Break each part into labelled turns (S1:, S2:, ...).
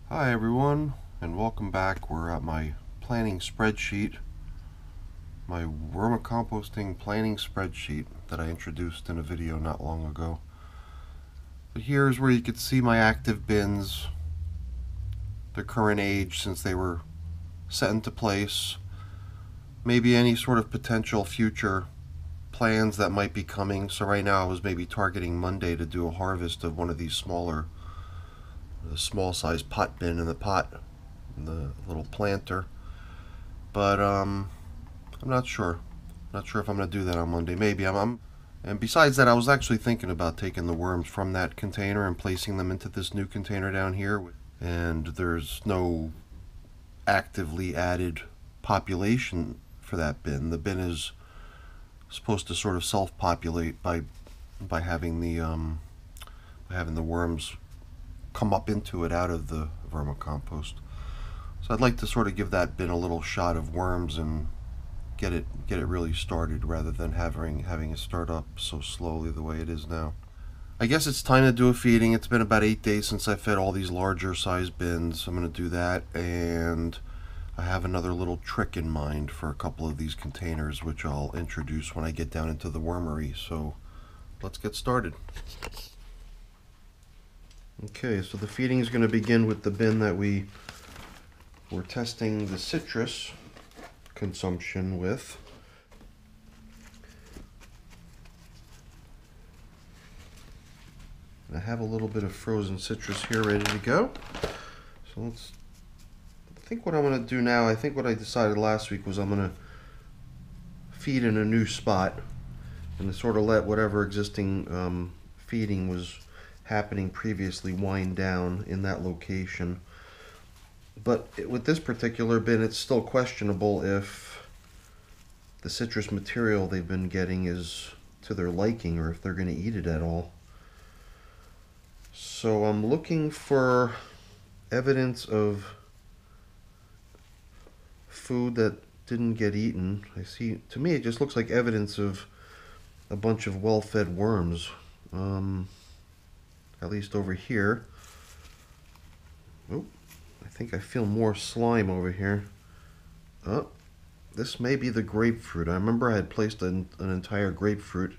S1: Hi everyone, and welcome back. We're at my planning spreadsheet, my vermicomposting planning spreadsheet that I introduced in a video not long ago. But here's where you can see my active bins, their current age since they were set into place, maybe any sort of potential future plans that might be coming. So right now I was maybe targeting Monday to do a harvest of one of these the small size pot bin in the pot, the little planter. But I'm not sure. Not sure if I'm gonna do that on Monday. Maybe I'm. And besides that, I was actually thinking about taking the worms from that container and placing them into this new container down here. And there's no actively added population for that bin. The bin is supposed to sort of self-populate by having the worms come up into it out of the vermicompost. So I'd like to sort of give that bin a little shot of worms and get it really started rather than having it start up so slowly the way it is now. I guess it's time to do a feeding. It's been about 8 days since I fed all these larger size bins. I'm going to do that, and I have another little trick in mind for a couple of these containers which I'll introduce when I get down into the wormery. So let's get started. Okay, so the feeding is going to begin with the bin that we were testing the citrus consumption with. I have a little bit of frozen citrus here ready to go. So I think what I'm going to do now, I think what I decided last week was I'm going to feed in a new spot and to sort of let whatever existing feeding was happening previously wind down in that location. But with this particular bin, it's still questionable if the citrus material they've been getting is to their liking or if they're going to eat it at all. So I'm looking for evidence of food that didn't get eaten. To me, it just looks like evidence of a bunch of well-fed worms. At least over here. Oh, I think I feel more slime over here. Oh, this may be the grapefruit. I remember I had placed an entire grapefruit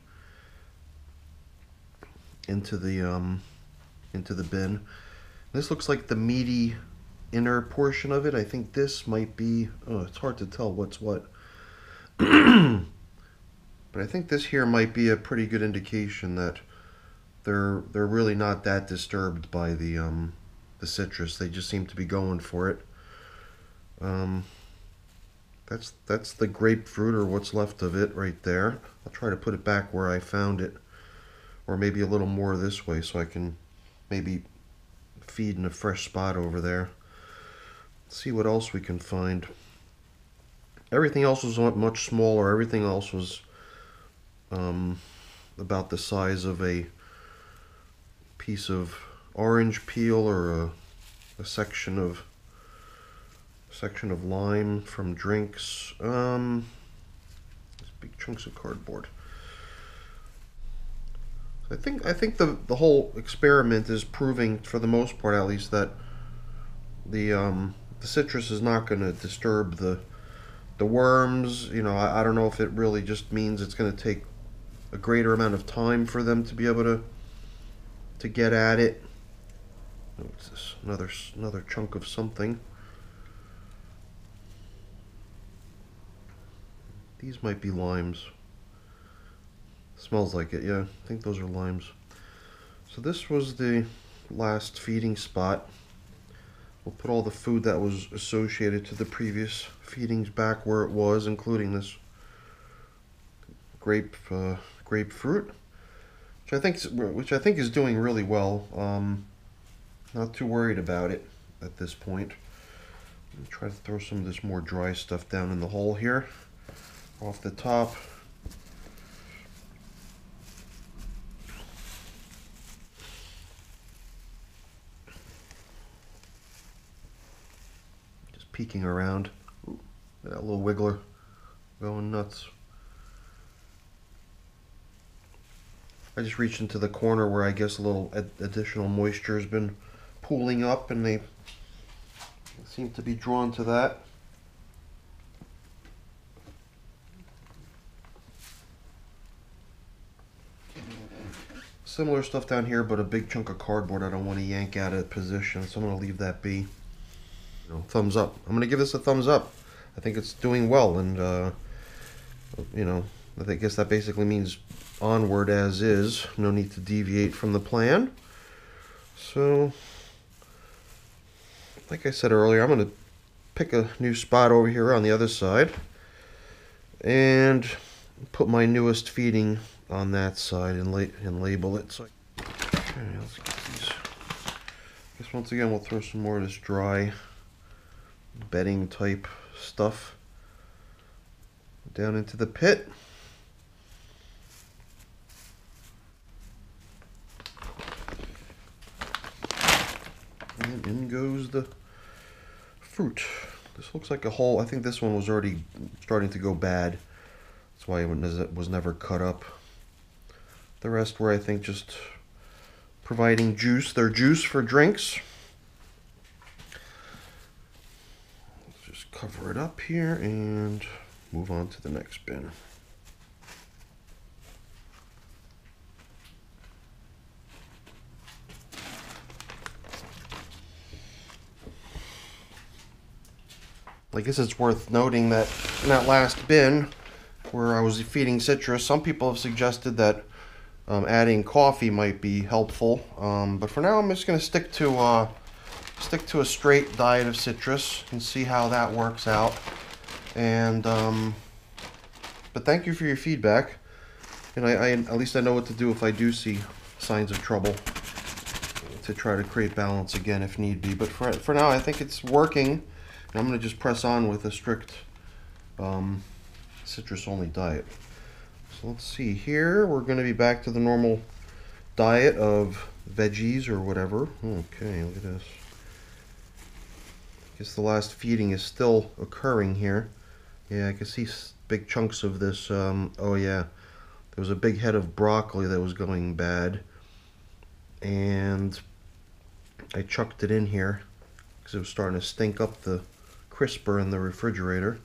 S1: into the bin. This looks like the meaty inner portion of it. I think this might be. Oh, it's hard to tell what's what. But I think this here might be a pretty good indication that they're really not that disturbed by the citrus. They just seem to be going for it. That's the grapefruit, or what's left of it, right there. I'll try to put it back where I found it, or maybe a little more this way, so I can maybe feed in a fresh spot over there. Let's see what else we can find. Everything else was much smaller. Everything else was about the size of a piece of orange peel or a section of lime from drinks. These big chunks of cardboard. I think the whole experiment is proving, for the most part at least, that the citrus is not going to disturb the worms. You know, I don't know if it really just means it's going to take a greater amount of time for them to be able to get at it. Oh, what's this? Another chunk of something. These might be limes. Smells like it, yeah. I think those are limes. So this was the last feeding spot. We'll put all the food that was associated to the previous feedings back where it was, including this grapefruit, which I think is doing really well. Not too worried about it at this point. I'm gonna try to throw some of this more dry stuff down in the hole here, off the top. Just peeking around. Ooh, that little wiggler going nuts. I just reached into the corner where I guess a little additional moisture has been pooling up, and they seem to be drawn to that. Similar stuff down here, but a big chunk of cardboard I don't want to yank out of position, so I'm going to leave that be. Thumbs up. I'm going to give this a thumbs up. I think it's doing well, and I guess that basically means onward as is. No need to deviate from the plan. So, like I said earlier, I'm going to pick a new spot over here on the other side and put my newest feeding on that side and label it. So, okay, let's get these. I guess once again we'll throw some more of this dry bedding type stuff down into the pit. And in goes the fruit. This looks like a whole, I think this one was already starting to go bad. That's why it was never cut up. The rest were, I think, just providing juice. Their juice for drinks. Let's just cover it up here and move on to the next bin. I guess it's worth noting that in that last bin where I was feeding citrus, some people have suggested that adding coffee might be helpful, but for now I'm just going to stick to a straight diet of citrus and see how that works out. And but thank you for your feedback, and I at least I know what to do if I do see signs of trouble, to try to create balance again if need be. But for now I think it's working, and I'm going to just press on with a strict citrus only diet. So let's see here, we're going to be back to the normal diet of veggies or whatever. Okay, look at this. I guess the last feeding is still occurring here. Yeah, I can see big chunks of this. Oh yeah, there was a big head of broccoli that was going bad, and I chucked it in here because it was starting to stink up the crisper in the refrigerator,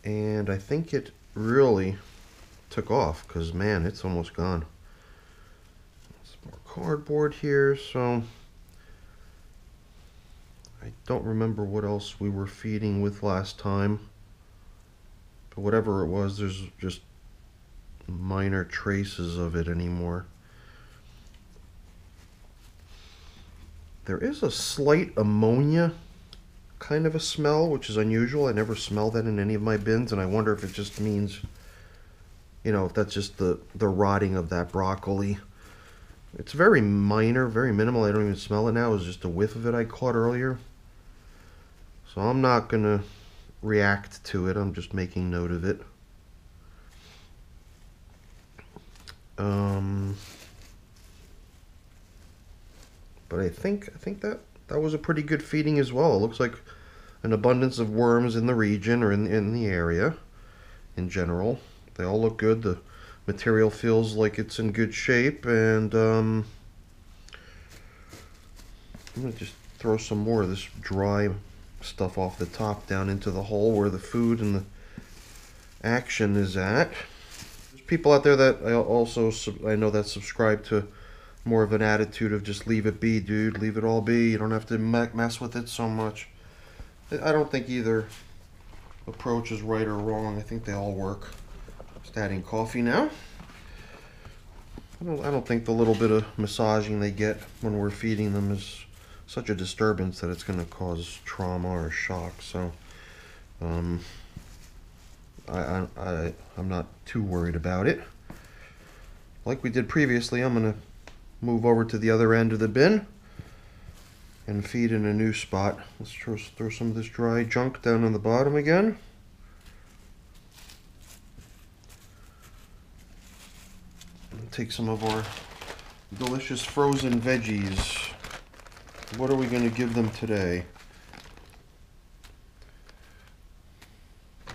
S1: and I think it really took off because, man, it's almost gone. Some more cardboard here. So I don't remember what else we were feeding with last time, but whatever it was, there's just minor traces of it anymore. There is a slight ammonia kind of a smell, which is unusual. I never smelled that in any of my bins, and I wonder if it just means, if that's just the rotting of that broccoli. It's very minor, very minimal. I don't even smell it now. It was just a whiff of it I caught earlier. So I'm not going to react to it. I'm just making note of it. But I think that was a pretty good feeding as well. It looks like an abundance of worms in the region, or in the area in general. They all look good. The material feels like it's in good shape, and I'm going to just throw some more of this dry stuff off the top down into the hole where the food and the action is at. There's people out there that I know that subscribe to more of an attitude of just leave it be, dude, leave it all be. You don't have to mess with it so much. I don't think either approach is right or wrong. I think they all work. Just adding coffee now. I don't think the little bit of massaging they get when we're feeding them is such a disturbance that it's going to cause trauma or shock. So I'm not too worried about it. Like we did previously, I'm going to move over to the other end of the bin and feed in a new spot. Let's throw some of this dry junk down on the bottom again. And take some of our delicious frozen veggies. What are we going to give them today?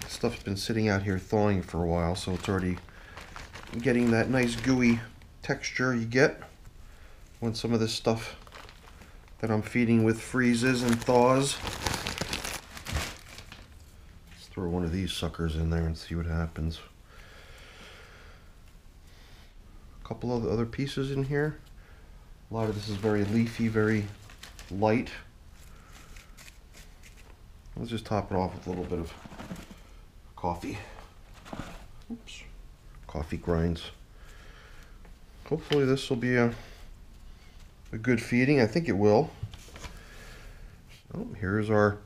S1: This stuff's been sitting out here thawing for a while, so it's already getting that nice gooey texture you get when some of this stuff that I'm feeding with freezes and thaws. Let's throw one of these suckers in there and see what happens. A couple of other pieces in here. A lot of this is very leafy, very light. Let's just top it off with a little bit of coffee. Oops. Coffee grinds. Hopefully this will be a good feeding. I think it will. Oh, here's our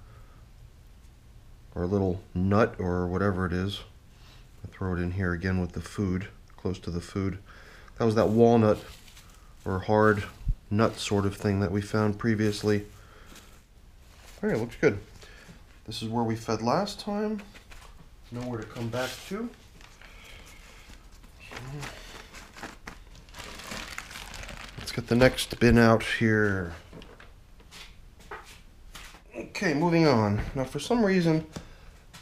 S1: little nut or whatever it is. I'll throw it in here again with the food, close to the food. That was that walnut or hard nut sort of thing that we found previously. All right, looks good. This is where we fed last time. Nowhere to come back to. Let's get the next bin out here. Okay, moving on. Now for some reason,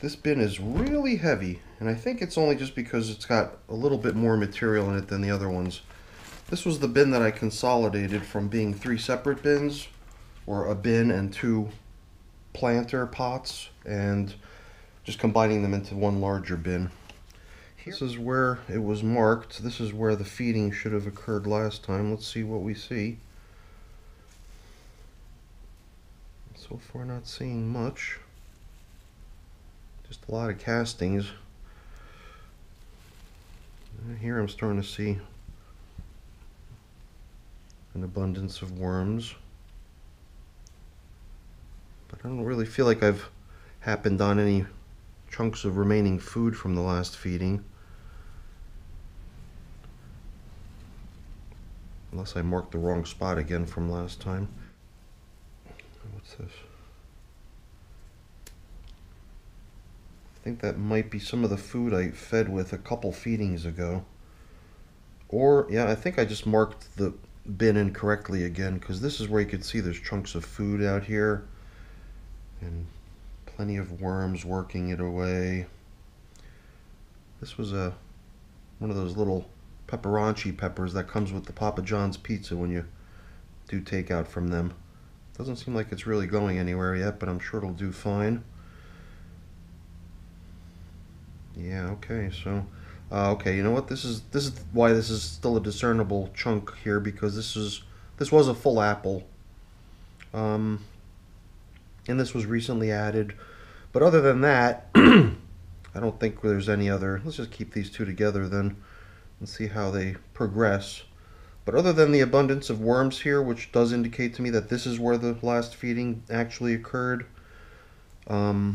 S1: this bin is really heavy, and I think it's only just because it's got a little bit more material in it than the other ones. This was the bin that I consolidated from being 3 separate bins, or a bin and 2 planter pots, and just combining them into one larger bin. This is where it was marked. This is where the feeding should have occurred last time. Let's see what we see. So far not seeing much. Just a lot of castings. And here I'm starting to see an abundance of worms. But I don't really feel like I've happened on any chunks of remaining food from the last feeding. Unless I marked the wrong spot again from last time. What's this? I think that might be some of the food I fed with a couple feedings ago. Or, yeah, I think I just marked the bin incorrectly again, because this is where you can see there's chunks of food out here. And plenty of worms working it away. This was one of those little pepperonci peppers that comes with the Papa John's pizza when you do takeout from them. Doesn't seem like it's really going anywhere yet, but I'm sure it'll do fine. Yeah, okay, so okay, you know what? This is why this is still a discernible chunk here, because this was a full apple. And this was recently added. But other than that, I don't think there's any other. Let's just keep these two together then and see how they progress. But other than the abundance of worms here, which does indicate to me that this is where the last feeding actually occurred, I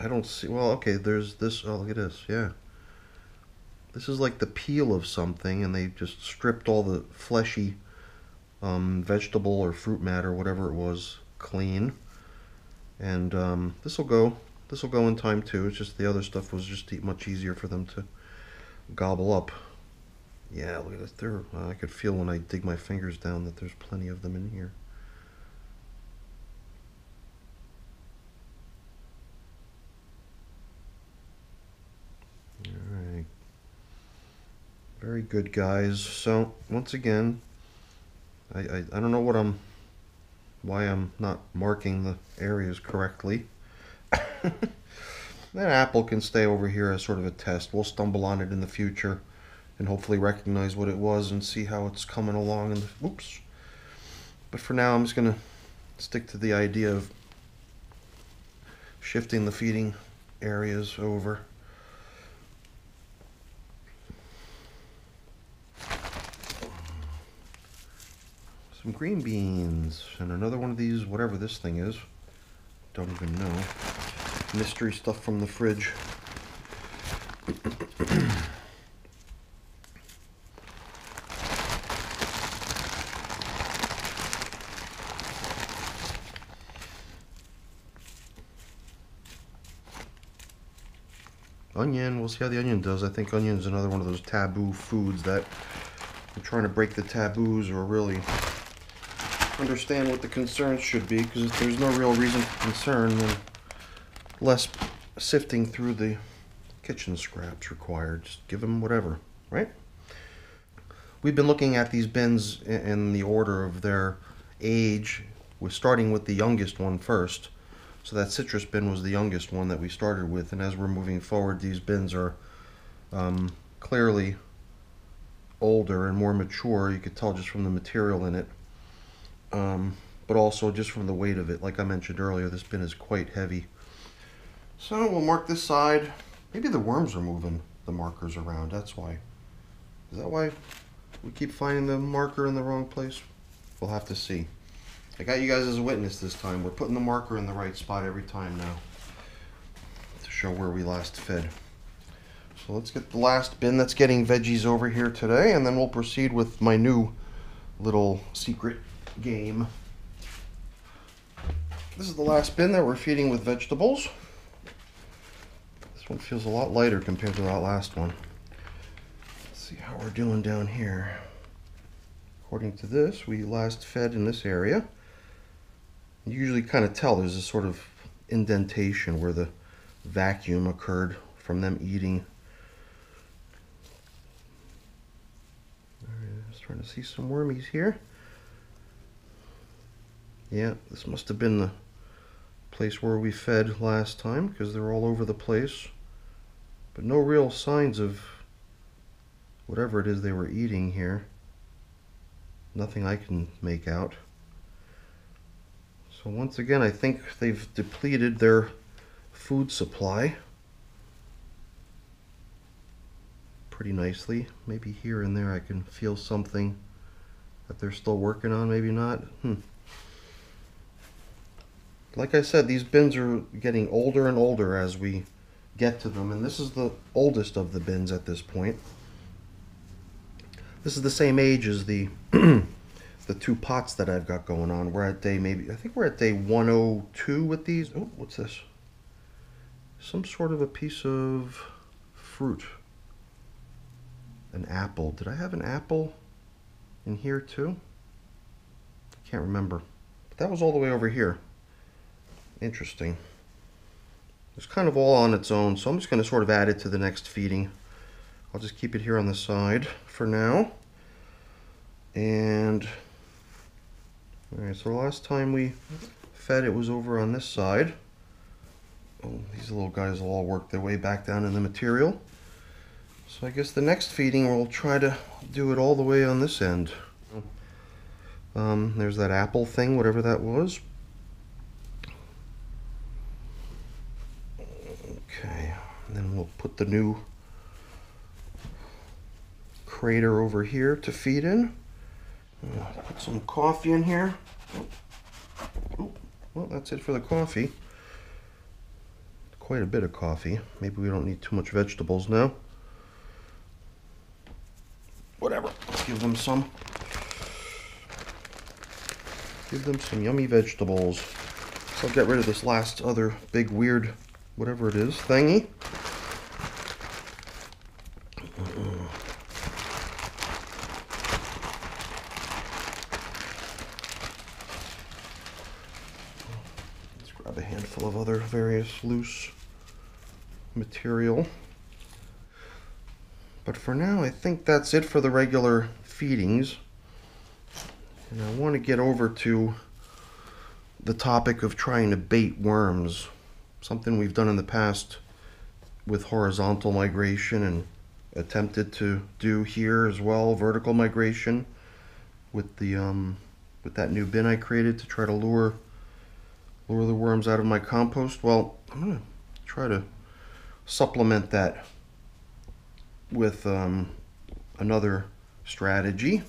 S1: don't see. Well, okay, there's this. Oh, look at this. Yeah. This is like the peel of something, and they just stripped all the fleshy vegetable or fruit matter, whatever it was, clean. And this will go in time too. It's just the other stuff was just much easier for them to gobble up. Yeah, look at this. There, I could feel when I dig my fingers down that there's plenty of them in here. All right. Very good, guys. So once again, I don't know why I'm not marking the areas correctly. That apple can stay over here as sort of a test. We'll stumble on it in the future and hopefully recognize what it was and see how it's coming along. And oops. But for now, I'm just going to stick to the idea of shifting the feeding areas over. Some green beans and another one of these, whatever this thing is. Don't even know. Mystery stuff from the fridge. Onion, we'll see how the onion does. I think onion is another one of those taboo foods that I'm trying to break the taboos or really understand what the concerns should be, because if there's no real reason for concern, then less sifting through the kitchen scraps required. Just give them whatever, right? We've been looking at these bins in the order of their age, was starting with the youngest one first. So that citrus bin was the youngest one that we started with, and as we're moving forward, these bins are clearly older and more mature. You could tell just from the material in it, but also just from the weight of it. Like I mentioned earlier, this bin is quite heavy. So we'll mark this side. Maybe the worms are moving the markers around. That's why. Is that why we keep finding the marker in the wrong place? We'll have to see. I got you guys as a witness this time. We're putting the marker in the right spot every time now to show where we last fed. So let's get the last bin that's getting veggies over here today, and then we'll proceed with my new little secret game. This is the last bin that we're feeding with vegetables. This one feels a lot lighter compared to that last one. Let's see how we're doing down here. According to this, we last fed in this area. You usually kind of tell there's a sort of indentation where the vacuum occurred from them eating. Alright, just trying to see some wormies here. Yeah, this must have been the place where we fed last time, because they're all over the place. But no real signs of whatever it is they were eating here. Nothing I can make out. So once again, I think they've depleted their food supply pretty nicely. Maybe here and there I can feel something that they're still working on, maybe not. Like I said, these bins are getting older and older as we get to them, and this is the oldest of the bins at this point. This is the same age as the the two pots that I've got going on. We're at day I think we're at day 102 with these. Oh, what's this? Some sort of a piece of fruit. An apple. Did I have an apple in here too? I can't remember. But that was all the way over here. Interesting. It's kind of all on its own, so I'm just going to sort of add it to the next feeding. I'll just keep it here on the side for now. And alright, so the last time we fed it was over on this side. Oh, these little guys will all work their way back down in the material. So I guess the next feeding we'll try to do it all the way on this end. There's that apple thing, whatever that was. Okay, and then we'll put the new crater over here to feed in. Put some coffee in here. Oh, well, that's it for the coffee. Quite a bit of coffee. Maybe we don't need too much vegetables now. Whatever. Let's give them some. Give them some yummy vegetables. So I'll get rid of this last other big weird, whatever it is, thingy. A handful of other various loose material. But for now, I think that's it for the regular feedings. And I want to get over to the topic of trying to bait worms. Something we've done in the past with horizontal migration and attempted to do here as well, vertical migration with the with that new bin I created to try to lure the worms out of my compost. Well, I'm going to try to supplement that with another strategy.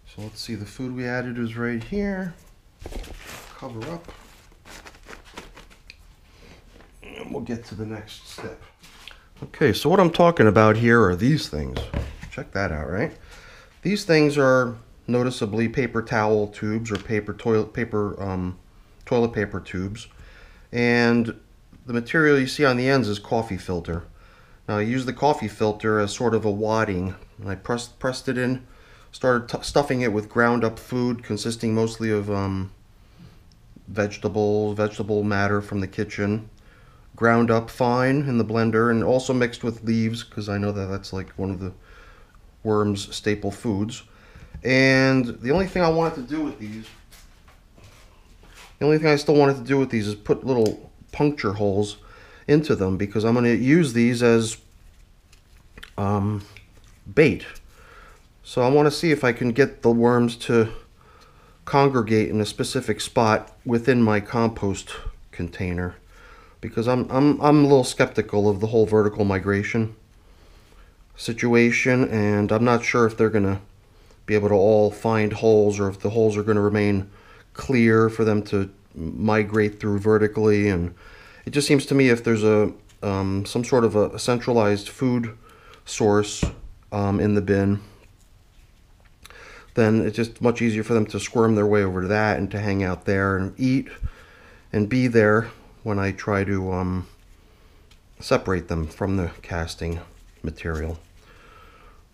S1: So let's see, the food we added is right here. Cover up. And we'll get to the next step. Okay, so what I'm talking about here are these things. Check that out, right? These things are noticeably paper towel tubes or toilet paper tubes, and the material you see on the ends is coffee filter. Now I use the coffee filter as sort of a wadding, and I pressed it in, started stuffing it with ground up food consisting mostly of vegetable matter from the kitchen, ground up fine in the blender, and also mixed with leaves because I know that that's like one of the worms' staple foods. And the only thing I wanted to do with these, the only thing I still wanted to do with these is put little puncture holes into them, because I'm going to use these as bait. So I want to see if I can get the worms to congregate in a specific spot within my compost container, because I'm a little skeptical of the whole vertical migration situation, and I'm not sure if they're going to be able to all find holes, or if the holes are going to remain clear for them to migrate through vertically. And it just seems to me if there's a some sort of a centralized food source in the bin, then it's just much easier for them to squirm their way over to that and to hang out there and eat and be there when I try to separate them from the casting material.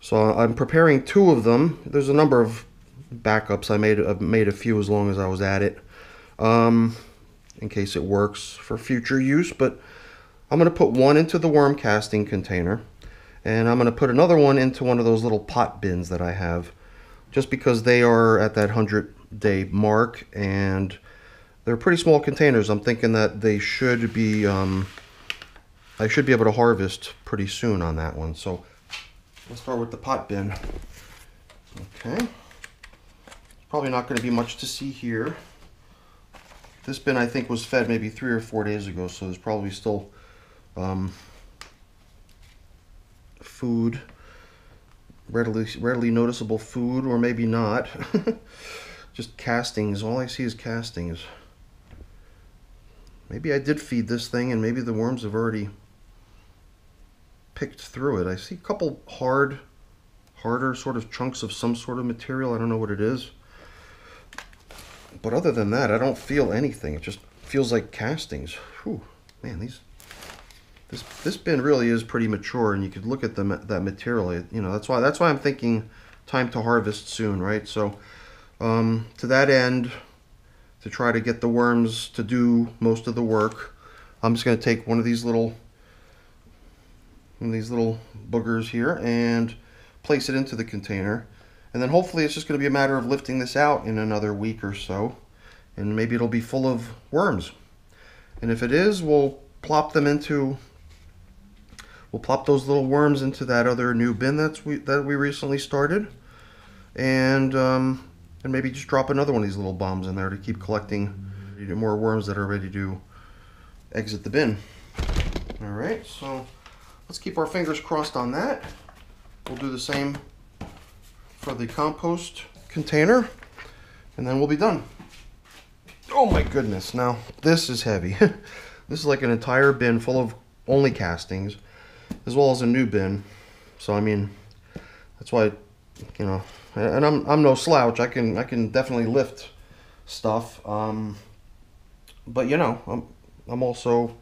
S1: So I'm preparing 2 of them. There's a number of backups. I've made a few as long as I was at it, in case it works for future use. But I'm going to put one into the worm casting container, and I'm going to put another one into one of those little pot bins that I have, just because they are at that 100-day mark, and they're pretty small containers. I'm thinking that they should be, I should be able to harvest pretty soon on that one. So let's start with the pot bin. Okay. Probably not going to be much to see here. This bin, I think, was fed maybe 3 or 4 days ago, so there's probably still food, readily noticeable food, or maybe not. Just castings. All I see is castings. Maybe I did feed this thing, and maybe the worms have already picked through it. I see a couple harder sort of chunks of some sort of material. I don't know what it is. But other than that, I don't feel anything. It just feels like castings. Whew, man, this bin really is pretty mature, and you could look at that material. You know, that's why I'm thinking time to harvest soon, right? So, to that end, to try to get the worms to do most of the work, I'm just going to take one of these little boogers here and place it into the container. And then hopefully it's just going to be a matter of lifting this out in another week or so, and maybe it'll be full of worms. And if it is, we'll plop those little worms into that other new bin that we recently started, and maybe just drop another one of these little bombs in there to keep collecting more worms that are ready to exit the bin. All right, so let's keep our fingers crossed on that. We'll do the same for the compost container, and then we'll be done. Oh my goodness, now this is heavy. This is like an entire bin full of only castings, as well as a new bin. So I mean, that's why, you know, and I'm no slouch. I can definitely lift stuff, but you know, I'm also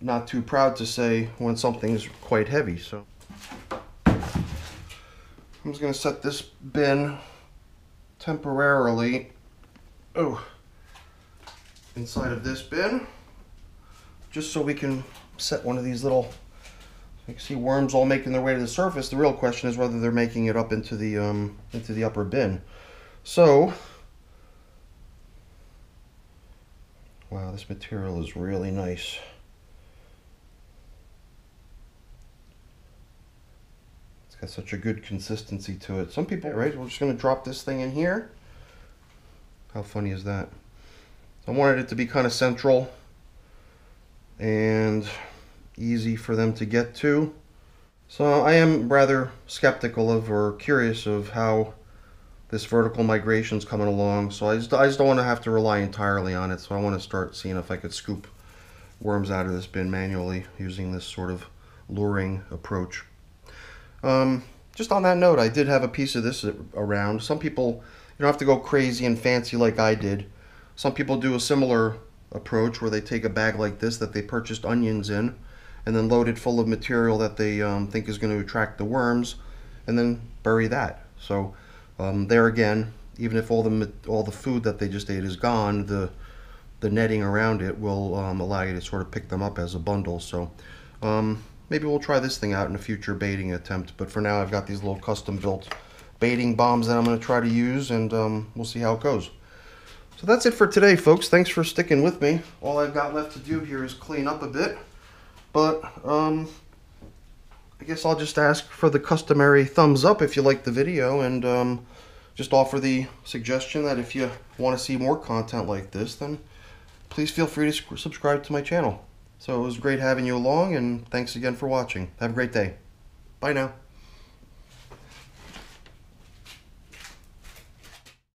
S1: not too proud to say when something's quite heavy. So I'm just going to set this bin temporarily inside of this bin, just so we can set one of these little, you can see worms all making their way to the surface. The real question is whether they're making it up into the upper bin. So, wow, this material is really nice. Got such a good consistency to it. Some people, right, we're just going to drop this thing in here. How funny is that? I wanted it to be kind of central and easy for them to get to. So I am rather skeptical of, or curious of, how this vertical migration is coming along. So I just don't want to have to rely entirely on it. So I want to start seeing if I could scoop worms out of this bin manually using this sort of luring approach. Just on that note, I did have a piece of this around. Some people, you don't have to go crazy and fancy like I did. Some people do a similar approach where they take a bag like this that they purchased onions in, and then load it full of material that they think is going to attract the worms, and then bury that. So there again, even if all the food that they just ate is gone, the netting around it will allow you to sort of pick them up as a bundle. So maybe we'll try this thing out in a future baiting attempt, but for now I've got these little custom built baiting bombs that I'm going to try to use, and we'll see how it goes. So that's it for today, folks. Thanks for sticking with me. All I've got left to do here is clean up a bit, but I guess I'll just ask for the customary thumbs up if you like the video, and just offer the suggestion that if you want to see more content like this, then please feel free to subscribe to my channel. So it was great having you along, and thanks again for watching. Have a great day. Bye now.